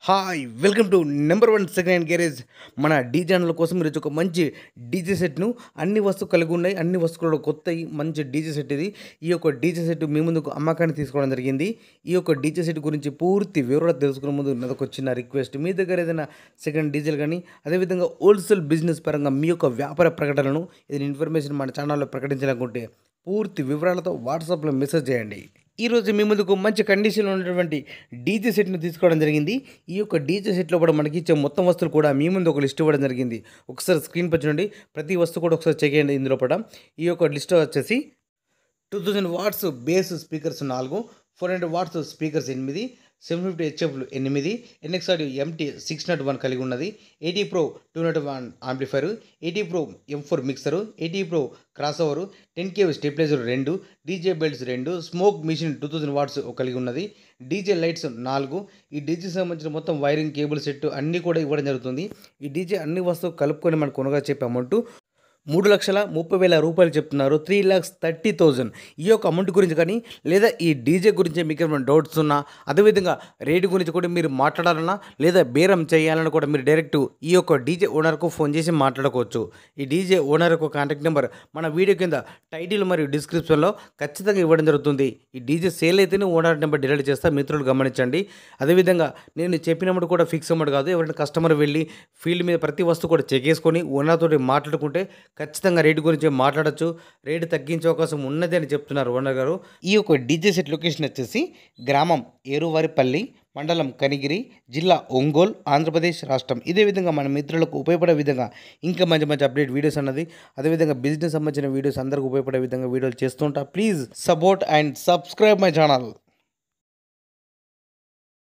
Hi welcome to number 1 second hand garage. మన DJ channel కోసం మీరు ఒక మంచి డీజే సెట్ను అన్ని వస్తువులు కలిగి ఉన్నాయి. అన్ని వస్తువులు కొత్త మంచి డీజే సెట్ ఇది. ఈ యొక్క డీజే సెట్ మీ ముందుకు అమ్మకానికి తీసుకోవడం జరిగింది. ఈ యొక్క డీజే సెట్ గురించి పూర్తి వివరాలు తెలుసుకునే ముందు నాదొక చిన్న రిక్వెస్ట్, మీ దగ్గర ఏదైనా సెకండ్ డీజేలు కానీ అదేవిధంగా హోల్సేల్ బిజినెస్ పరంగా మీ యొక్క వ్యాపార ప్రకటనలను ఏదైనా ఇన్ఫర్మేషన్ మన ఛానల్లో ప్రకటించాలనుకుంటే పూర్తి వివరాలతో వాట్సాప్లో మెసేజ్ చేయండి. ఈరోజు మీ ముందుకు మంచి కండిషన్లో ఉన్నటువంటి డీజే సెట్ను తీసుకోవడం జరిగింది. ఈ యొక్క డీజే సెట్లో కూడా మనకి ఇచ్చే మొత్తం వస్తువులు కూడా మీ ముందు ఒక లిస్ట్ ఇవ్వడం జరిగింది. ఒకసారి స్క్రీన్ పై చూడండి, ప్రతి వస్తువు కూడా ఒకసారి చెక్ చేయండి. ఇందులో పడ ఈ యొక్క లిస్ట్ వచ్చేసి 2000 watts base speakers 4, 400 watts speakers 8, 750 హెచ్ఎఫ్లు 8, ఎన్ఎక్స్ ఆడియో ఎంటీ 601 కలిగి ఉన్నది, 80 pro 201 amplifier, 80 pro M4 mixer, 80 pro crossover, 10K stabiliser 2, DJ belts 2, smoke machine 2000 watts కలిగి ఉన్నది, డీజే లైట్స్ 4. ఈ డీజే సంబంధించిన మొత్తం వైరింగ్ కేబుల్ సెట్ అన్నీ కూడా ఇవ్వడం జరుగుతుంది. ఈ డీజే అన్ని వస్తువులు కలుపుకొని మనకు కొనగా చెప్పే అమౌంట్ 3,30,000 రూపాయలు చెప్తున్నారు. 3,30,000. ఈ యొక్క అమౌంట్ గురించి కానీ లేదా ఈ డీజే గురించి మీకు ఏమైనా డౌట్స్ ఉన్నా, అదేవిధంగా రేటు గురించి కూడా మీరు మాట్లాడాలన్నా లేదా బేరం చేయాలన్నా కూడా మీరు డైరెక్ట్ ఈ యొక్క డీజే ఓనర్కు ఫోన్ చేసి మాట్లాడుకోవచ్చు. ఈ డీజే ఓనర్ యొక్క కాంటాక్ట్ నెంబర్ మన వీడియో కింద టైటిల్ మరియు డిస్క్రిప్షన్లో ఖచ్చితంగా ఇవ్వడం జరుగుతుంది. ఈ డీజే సేల్ అయితేనే ఓనర్ నెంబర్ డిలీట్ చేస్తా, మిత్రులు గమనించండి. అదేవిధంగా నేను చెప్పినప్పుడు కూడా ఫిక్స్ అమౌంట్ కాదు. ఎవరైనా కస్టమర్ వెళ్ళి ఫీల్డ్ మీద ప్రతి వస్తువు కూడా చెక్ చేసుకొని ఓనర్ తోటి మాట్లాడుకుంటే ఖచ్చితంగా రేటు గురించి మాట్లాడచ్చు, రేటు తగ్గించే అవకాశం ఉన్నది అని చెప్తున్నారు ఓనర్ గారు. ఈ యొక్క డీజే సెట్ లొకేషన్ వచ్చేసి గ్రామం ఏరువారిపల్లి, మండలం కనిగిరి, జిల్లా ఒంగోలు, ఆంధ్రప్రదేశ్ రాష్ట్రం. ఇదే విధంగా మన మిత్రులకు ఉపయోగపడే విధంగా ఇంకా మంచి మంచి అప్డేట్ వీడియోస్ అన్నది, అదేవిధంగా బిజినెస్ సంబంధించిన వీడియోస్ అందరికీ ఉపయోగపడే విధంగా వీడియోలు చేస్తుంటా. Please support and subscribe my channel.